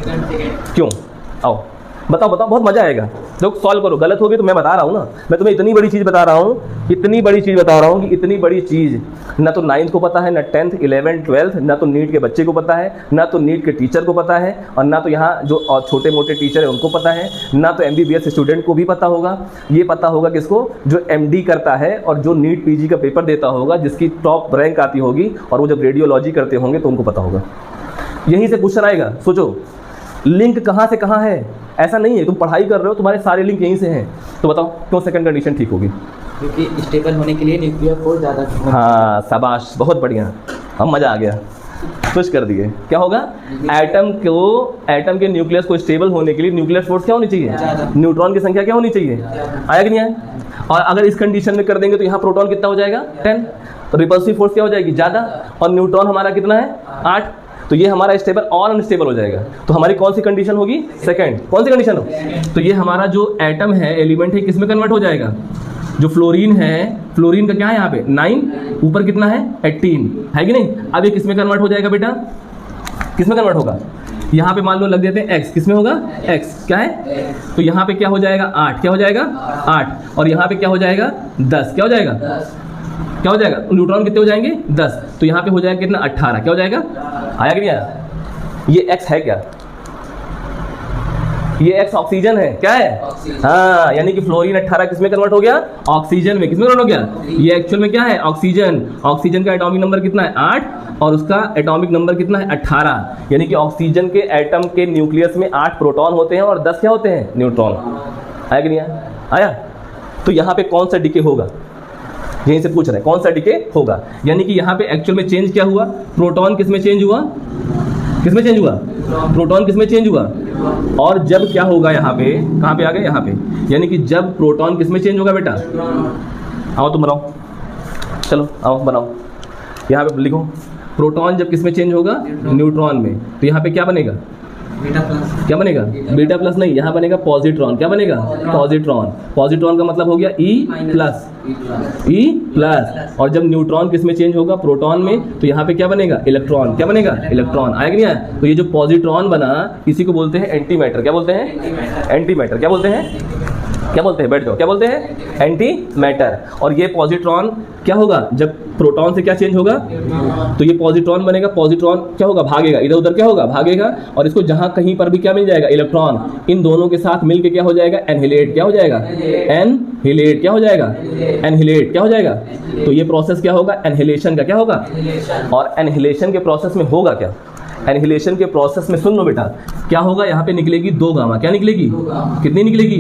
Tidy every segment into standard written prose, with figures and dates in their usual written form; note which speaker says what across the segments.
Speaker 1: क्यों? आओ बताओ बताओ, बहुत मजा आएगा। लोग सॉल्व करो, गलत होगी तो मैं बता रहा हूँ ना, मैं तुम्हें इतनी बड़ी चीज़ बता रहा हूँ, इतनी बड़ी चीज़ बता रहा हूँ कि इतनी बड़ी चीज़ ना तो 9th को पता है, ना 10th 11th 12th, ना तो नीट के बच्चे को पता है, ना तो नीट के टीचर को पता है, और ना तो यहाँ जो और छोटे मोटे टीचर हैं उनको पता है, ना तो MBBS स्टूडेंट को भी पता होगा। ये पता होगा किसको? जो MD करता है और जो नीट PG का पेपर देता होगा, जिसकी टॉप रैंक आती होगी, और वो जब रेडियोलॉजी करते होंगे तो उनको पता होगा। यहीं से क्वेश्चन आएगा। सोचो लिंक कहाँ से कहाँ है, ऐसा नहीं है तुम पढ़ाई कर रहे हो तुम्हारे सारे लिंक यहीं से हैं, तो बताओ क्यों सेकंड कंडीशन ठीक होगी?
Speaker 2: क्योंकि स्टेबल होने के लिए न्यूक्लियर फोर्स ज़्यादा।
Speaker 1: हाँ शाबाश, बहुत बढ़िया, हम मज़ा आ गया, खुश कर दिए। क्या होगा? एटम के न्यूक्लियस को स्टेबल होने के लिए न्यूक्लियर फोर्स क्या होनी चाहिए? न्यूट्रॉन की संख्या क्या होनी चाहिए? आया कि नहीं आया? और अगर इस कंडीशन में कर देंगे तो यहाँ प्रोटॉन कितना हो जाएगा? 10। तो रिपल्सिव फोर्स क्या हो जाएगी? ज़्यादा, और न्यूट्रॉन हमारा कितना है? 8। तो ये हमारा स्टेबल और अनस्टेबल हो जाएगा। तो हमारी कौन सी कंडीशन होगी? सेकंड। कौन सी कंडीशन हो? तो ये हमारा जो एटम है, एलिमेंट है, किस में कन्वर्ट हो जाएगा? जो फ्लोरीन है, फ्लोरीन का क्या है यहाँ पे? 9, ऊपर कितना है? 18 है कि नहीं? अब ये किस में कन्वर्ट हो जाएगा बेटा? किस में कन्वर्ट होगा? यहाँ पे मान लो लग देते हैं x, किस में होगा? x क्या है? तो यहाँ पे क्या हो जाएगा? 8। क्या हो जाएगा? 8। और यहाँ पे क्या हो जाएगा? 10। क्या हो जाएगा? क्या हो जाएगा? न्यूट्रॉन कितने हो जाएंगे? 10। तो यहाँ पे हो जाएगा कितना? 18। क्या हो जाएगा? आया कि नहीं आया? ये x है क्या? ये x ऑक्सीजन है। क्या है? हाँ, यानी कि फ्लोरीन 18 किस में कन्वर्ट हो गया? ऑक्सीजन में। किस में कन्वर्ट हो गया? ये एक्चुअल में क्या है? ऑक्सीजन। ऑक्सीजन का एटॉमिक नंबर कितना है? 8, और उसका एटॉमिक नंबर कितना है? 18। यानी कि ऑक्सीजन के एटम के न्यूक्लियस में 8 प्रोटॉन होते हैं और 10 क्या होते हैं? न्यूट्रॉन। आया कि नहीं आया? आया। तो यहाँ पे कौन सा डिके होगा? यहीं से पूछ रहे हैं कौन सा डिके होगा। यानी कि यहाँ पे एक्चुअल में चेंज क्या हुआ? प्रोटॉन किस में चेंज हुआ? किस में चेंज हुआ? प्रोटॉन किस में चेंज हुआ? और जब क्या होगा यहाँ पे? कहाँ पे आ गए? यहाँ पे। यानी कि जब प्रोटॉन किस में चेंज होगा बेटा? आओ तुम बनाओ, चलो आओ बनाओ, यहाँ पे लिखो प्रोटॉन जब किस में चेंज होगा? न्यूट्रॉन में। तो यहाँ पे क्या बनेगा?
Speaker 2: Beta plus.
Speaker 1: क्या बनेगा? बीटा प्लस नहीं, यहाँ बनेगा पॉजिट्रॉन। क्या बनेगा? पॉजिट्रॉन। पॉजिट्रॉन का मतलब हो गया E प्लस। E plus. और जब न्यूट्रॉन किस में चेंज होगा? प्रोटॉन में। तो यहाँ पे क्या बनेगा? इलेक्ट्रॉन। क्या बनेगा? इलेक्ट्रॉन। आया कि नहीं आया? तो ये जो पॉजिट्रॉन बना, इसी को बोलते हैं एंटी मैटर। क्या बोलते हैं? Anti matter. क्या बोलते हैं? क्या बोलते हैं? बैठ जाओ। क्या बोलते हैं? Anti matter. और ये पॉजिट्रॉन क्या होगा? जब प्रोटॉन से क्या चेंज होगा? तो ये पॉजिट्रॉन बनेगा। पॉजिट्रॉन क्या होगा? भागेगा, इधर उधर क्या होगा? भागेगा। और इसको जहां कहीं पर भी क्या मिल जाएगा? इलेक्ट्रॉन। इन दोनों के साथ मिलके क्या हो जाएगा? एनहिलेट। क्या हो जाएगा? एनहिलेट। क्या हो जाएगा? एनहिलेट। क्या हो जाएगा? तो ये प्रोसेस क्या होगा? एनहिलेशन का। क्या होगा? और एनहिलेशन के प्रोसेस में होगा क्या? एनहिलेशन के प्रोसेस में सुन लो बेटा, क्या होगा? यहाँ पे निकलेगी 2 गामा। क्या निकलेगी? कितनी निकलेगी?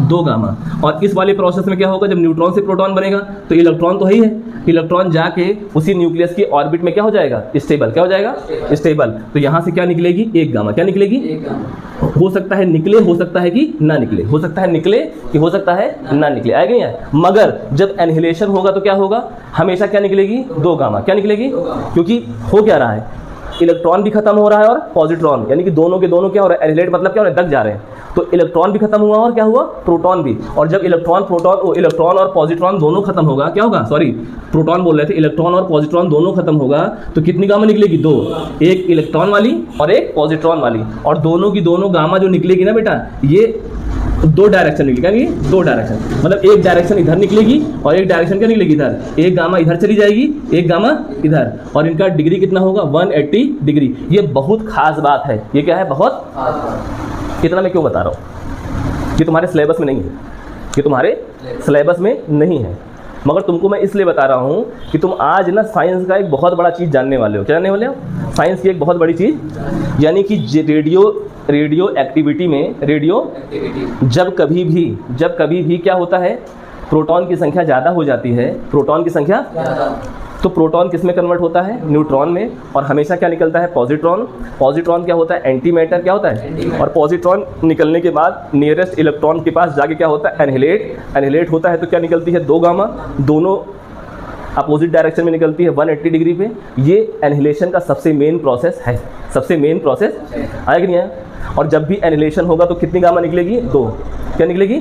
Speaker 1: 2 गामा। और इस वाले प्रोसेस में क्या होगा? जब न्यूट्रॉन से प्रोटॉन बनेगा तो इलेक्ट्रॉन तो है ही है, इलेक्ट्रॉन जाके उसी न्यूक्लियस की ऑर्बिट में क्या हो जाएगा? स्टेबल। क्या हो जाएगा? स्टेबल। तो यहाँ से क्या निकलेगी? 1 गामा। क्या निकलेगी? हो सकता है निकले, हो सकता है कि ना निकले, हो सकता है निकले कि हो सकता है ना निकले। आएगा नहीं आया? मगर जब एनहिलेशन होगा तो क्या होगा? हमेशा क्या निकलेगी? 2 गामा। क्या निकलेगी? क्योंकि हो क्या रहा है? इलेक्ट्रॉन भी खत्म हो रहा है और पॉजिट्रॉन, यानी कि दोनों के दोनों क्या हो रहा है? एनहिलेट मतलब क्या हो रहा है? दब जा रहे हैं। तो इलेक्ट्रॉन भी खत्म हुआ और क्या हुआ? प्रोटॉन भी। और जब इलेक्ट्रॉन और पॉजिट्रॉन दोनों खत्म होगा, क्या होगा? सॉरी, प्रोटॉन बोल रहे थे, इलेक्ट्रॉन और पॉजिट्रॉन दोनों खत्म होगा तो कितनी गामा निकलेगी? 2। एक इलेक्ट्रॉन वाली और एक पॉजिट्रॉन वाली। और दोनों की दोनों गामा जो निकलेगी ना बेटा, ये 2 डायरेक्शन निकलेगी। 2 डायरेक्शन मतलब एक डायरेक्शन इधर निकलेगी और एक डायरेक्शन क्या निकलेगी? इधर। एक गामा इधर चली जाएगी, एक गामा इधर। और इनका डिग्री कितना होगा? 180 डिग्री। ये बहुत खास बात है। ये क्या है? बहुत। कितना मैं क्यों बता रहा हूँ? ये तुम्हारे सिलेबस में नहीं है, ये तुम्हारे सिलेबस में नहीं है, मगर तुमको मैं इसलिए बता रहा हूँ कि तुम आज ना साइंस का एक बहुत बड़ा चीज़ जानने वाले हो। क्या जानने वाले हो? साइंस की एक बहुत बड़ी चीज़, यानी कि रेडियो एक्टिविटी में जब कभी भी क्या होता है? प्रोटॉन की संख्या ज़्यादा हो जाती है। प्रोटॉन की संख्या तो प्रोटॉन किस में कन्वर्ट होता है? न्यूट्रॉन में। और हमेशा क्या निकलता है? पॉजिट्रॉन। पॉजिट्रॉन क्या होता है? Anti matter. क्या होता है? और पॉजिट्रॉन निकलने के बाद नियरेस्ट इलेक्ट्रॉन के पास जाके क्या होता है? एनहिलेट। एनहिलेट होता है तो क्या निकलती है? 2 गामा। दोनों अपोजिट डायरेक्शन में निकलती है 180 डिग्री पे। ये एनहिलेशन का सबसे मेन प्रोसेस है। सबसे मेन प्रोसेस आया कि नहीं आया? और जब भी एनहिलेशन होगा तो कितनी गामा निकलेगी? 2। क्या निकलेगी?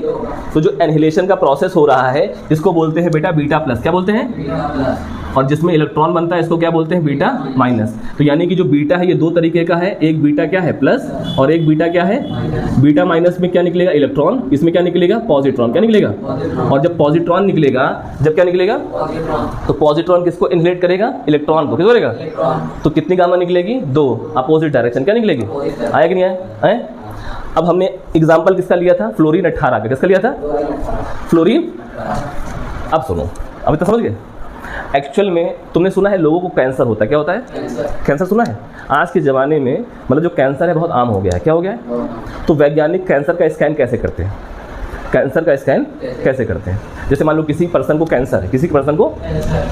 Speaker 1: तो जो एनहिलेशन का प्रोसेस हो रहा है इसको बोलते हैं बेटा बीटा प्लस। क्या बोलते हैं? और जिसमें इलेक्ट्रॉन बनता है इसको क्या बोलते हैं, बीटा माइनस। तो यानी कि जो बीटा है ये दो तरीके का है, एक बीटा क्या है प्लस और एक बीटा क्या है बीटा माइनस। में क्या निकलेगा, इलेक्ट्रॉन, इसमें क्या निकलेगा, पॉजिट्रॉन। क्या निकलेगा, और जब पॉजिट्रॉन निकलेगा, जब क्या निकलेगा, तो पॉजिट्रॉन किसको इनहेलेट करेगा, इलेक्ट्रॉन को। किसको करेगा, तो कितनी गामा निकलेगी, 2, अपोजिट डायरेक्शन। क्या निकलेगी, आया कि नहीं आया। अब हमने एग्जाम्पल किसका लिया था, फ्लोरीन 18 का। किसका लिया था, फ्लोरीन। अब सुनो, अभी तो समझ गए। एक्चुअल में तुमने सुना है लोगों को कैंसर होता है, क्या होता है, कैंसर सुना है। आज के ज़माने में मतलब जो कैंसर है बहुत आम हो गया है। क्या हो गया है, तो वैज्ञानिक कैंसर का स्कैन कैसे करते हैं, कैंसर का स्कैन कैसे करते हैं। जैसे मान लो किसी पर्सन को कैंसर है, किसी पर्सन को,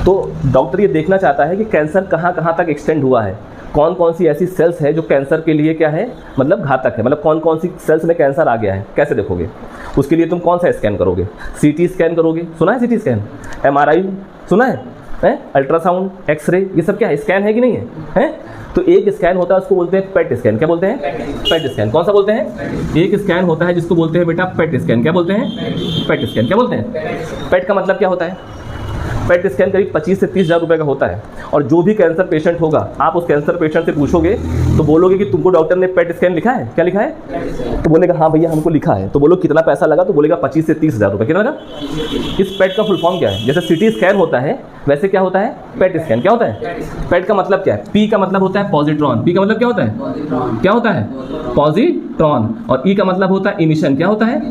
Speaker 1: तो डॉक्टर ये देखना चाहता है कि कैंसर कहाँ कहाँ तक एक्सटेंड हुआ है, कौन कौन सी ऐसी सेल्स है जो कैंसर के लिए क्या है, मतलब घातक है, मतलब कौन कौन सी सेल्स में कैंसर आ गया है। कैसे देखोगे, उसके लिए तुम कौन सा स्कैन करोगे, सीटी स्कैन करोगे, सुना है सीटी स्कैन, एमआरआई सुना है, अल्ट्रासाउंड, एक्सरे, ये सब क्या है, स्कैन है कि नहीं है। तो एक स्कैन होता है उसको बोलते हैं पेट स्कैन। क्या बोलते हैं, पेट स्कैन। कौन सा बोलते हैं, एक स्कैन होता है जिसको बोलते हैं बेटा पेट स्कैन। क्या बोलते हैं, पेट स्कैन। क्या बोलते हैं, पेट का मतलब क्या होता है, पेट स्कैन करीब 25 से 30 हज़ार रुपये का होता है। और जो भी कैंसर पेशेंट होगा, आप उस कैंसर पेशेंट से पूछोगे तो बोलोगे कि तुमको डॉक्टर ने पेट स्कैन लिखा है, क्या लिखा है, तो बोलेगा हाँ भैया हमको लिखा है। तो बोलो कितना पैसा लगा, तो बोलेगा 25 से 30 हज़ार रुपये। कितना लगा। इस पेट का फुल फॉर्म क्या है, जैसे सिटी स्कैन होता है वैसे क्या होता है, पेट स्कैन। क्या होता है, पेट का मतलब क्या है, पी का मतलब होता है पॉजिट्रॉन। पी का मतलब क्या होता है, क्या होता है, पॉजिट्रॉन। और ई का मतलब होता है इमिशन। क्या होता है,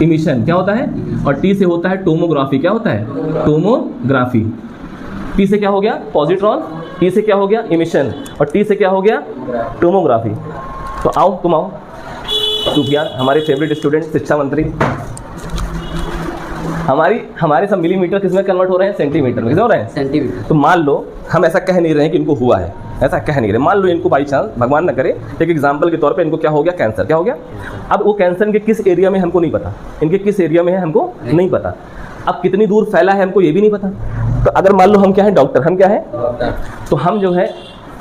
Speaker 1: इमिशन। क्या होता है, और टी से होता है टोमोग्राफी। क्या होता है, टोमोग्राफी। पी से क्या हो गया, पॉजिट्रॉन, ई से क्या हो गया, इमिशन, और टी से क्या हो गया, टोमोग्राफी। तो आओ, तुम आओ, सुफियान हमारे फेवरेट स्टूडेंट, शिक्षा मंत्री। हमारे सब मिलीमीटर किस में कन्वर्ट हो रहे हैं, सेंटीमीटर में। किस हो रहे हैं, सेंटीमीटर। तो मान लो हम ऐसा कह नहीं रहे हैं कि इनको हुआ है, ऐसा कह नहीं रहे। मान लो इनको बाई चांस, भगवान न करे, एक एग्जाम्पल के तौर पे इनको क्या हो गया, कैंसर। क्या हो गया। अब वो कैंसर के किस एरिया में हमको नहीं पता, इनके किस एरिया में है हमको नहीं पता। अब कितनी दूर फैला है हमको ये भी नहीं पता। तो अगर मान लो हम क्या है, डॉक्टर, हम क्या है, तो हम जो है,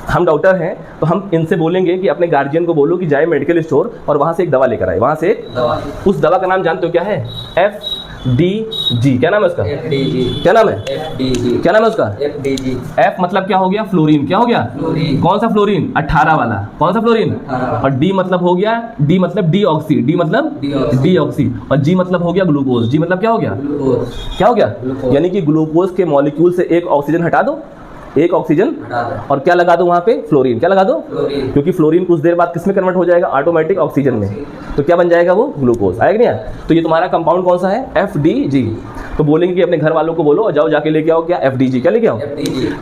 Speaker 1: हम डॉक्टर हैं, तो हम इनसे बोलेंगे कि अपने गार्जियन को बोलो कि जाए मेडिकल स्टोर और वहाँ से एक दवा लेकर आए। वहाँ से उस दवा का नाम जानते हो क्या है, FDG। क्या नाम है उसका, FDG। क्या नाम है, FDG। क्या नाम है उसका, FDG। F मतलब क्या हो गया, फ्लोरीन। क्या हो गया, फ्लोरीन। कौन सा फ्लोरीन, 18 वाला। कौन सा फ्लोरीन, और D मतलब हो गया, D मतलब डीऑक्सी। D मतलब डीऑक्सी। और G मतलब हो गया ग्लूकोज। G मतलब क्या हो गया, क्या हो गया, यानी कि ग्लूकोज के मॉलिक्यूल से एक ऑक्सीजन हटा दो, एक ऑक्सीजन, और क्या लगा दो वहाँ पे, फ्लोरीन। क्या लगा दो, क्योंकि फ्लोरीन कुछ देर बाद किसमें कन्वर्ट हो जाएगा, ऑटोमेटिक ऑक्सीजन में। तो क्या बन जाएगा वो, ग्लूकोज। आएगा नहीं। तो ये तुम्हारा कंपाउंड कौन सा है, FDG। तो बोलेंगे कि अपने घर वालों को बोलो, जाओ जाके लेके आओ क्या, FDG। क्या लेके आओ,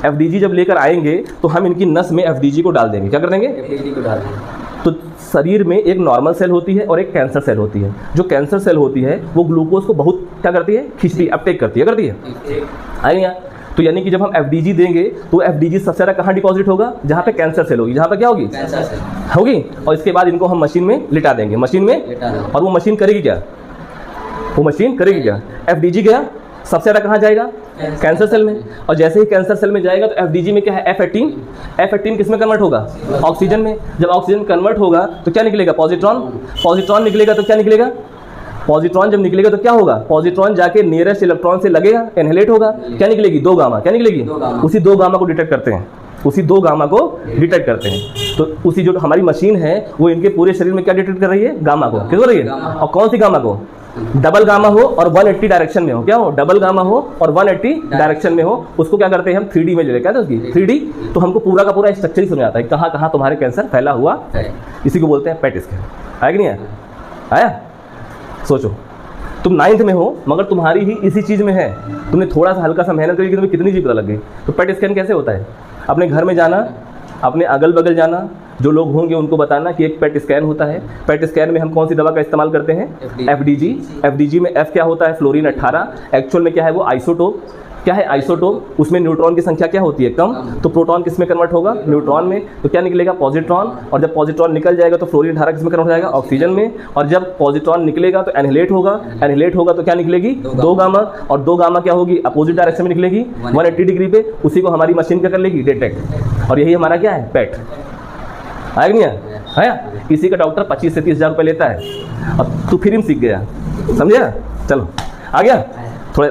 Speaker 1: FDG। जब लेकर आएंगे तो हम इनकी नस में FDG को डाल देंगे। क्या कर देंगे, FDG को डाल देंगे। तो शरीर में एक नॉर्मल सेल होती है और एक कैंसर सेल होती है। जो कैंसर सेल होती है वो ग्लूकोज को बहुत क्या करती है, खींचती, अपटेक करती है। करती है, आएगा। तो यानी कि जब हम FDG देंगे तो FDG सबसे ज़्यादा कहाँ डिपॉजिट होगा, जहाँ पे कैंसर सेल होगी, जहाँ पे क्या होगी, कैंसर सेल होगी। और इसके बाद इनको हम मशीन में लिटा देंगे, मशीन में। और वो मशीन करेगी क्या, वो मशीन करेगी क्या, FDG गया सबसे ज़्यादा कहाँ जाएगा, कैंसर सेल में। और जैसे ही कैंसर सेल में जाएगा तो FDG में क्या है, F18 किस में कन्वर्ट होगा, ऑक्सीजन में। जब ऑक्सीजन कन्वर्ट होगा तो क्या निकलेगा, पॉजिट्रॉन। पॉजिट्रॉन निकलेगा तो क्या निकलेगा, पॉजिट्रॉन जब निकलेगा तो क्या होगा, पॉजिट्रॉन जाके नियरेस्ट इलेक्ट्रॉन से लगेगा, इनहेलेट होगा। क्या निकलेगी, 2 गामा। क्या निकलेगी, उसी 2 गामा को डिटेक्ट करते हैं, उसी 2 गामा को डिटेक्ट करते हैं। तो उसी जो हमारी मशीन है वो इनके पूरे शरीर में क्या डिटेक्ट कर रही है, गामा को। किस हो रही है, और कौन सी गामा को, डबल गामा हो और 180 डायरेक्शन में हो। क्या हो, डबल गामा हो और 180 डायरेक्शन में हो। उसको क्या करते हैं हम 3D में ले लेते हैं, उसकी 3D। तो हमको पूरा का पूरा स्ट्रक्चर ही समझ आता है कहाँ कहाँ तुम्हारे कैंसर फैला हुआ है। इसी को बोलते हैं पेट स्कैन। आया कि नहीं आया, आया। सोचो तुम 9th में हो मगर तुम्हारी ही इसी चीज़ में है, तुमने थोड़ा सा हल्का सा मेहनत करी कि तुम्हें कितनी चीज़ पता लग गई। तो पेट स्कैन कैसे होता है, अपने घर में जाना, अपने अगल बगल जाना, जो लोग होंगे उनको बताना कि एक पेट स्कैन होता है। पेट स्कैन में हम कौन सी दवा का इस्तेमाल करते हैं, FDG। FDG में F क्या होता है, फ्लोरीन 18। एक्चुअल में क्या है वो, आइसोटोप। क्या है, आइसोटोप। उसमें न्यूट्रॉन की संख्या क्या होती है, कम। तो प्रोटॉन किस में कन्वर्ट होगा, न्यूट्रॉन में। तो क्या निकलेगा, पॉजिट्रॉन। और जब पॉजिट्रॉन निकल जाएगा तो फ्लोरीन 18 किस में कन्वर्ट हो जाएगा, ऑक्सीजन में। और जब पॉजिट्रॉन निकलेगा तो एनहिलेट होगा, एनहिलेट होगा तो क्या निकलेगी, 2 गामा। और 2 गामा क्या होगी, अपोजिट डायरेक्शन में निकलेगी 180 डिग्री पे। उसी को हमारी मशीन क्या कर लेगी, डिटेक्ट। और यही हमारा क्या है, पेट। आया नहीं आया, इसी का डॉक्टर 25 से 30 हज़ार रुपये लेता है। अब तू फिर सीख गया, समझे। चलो आ गया थोड़े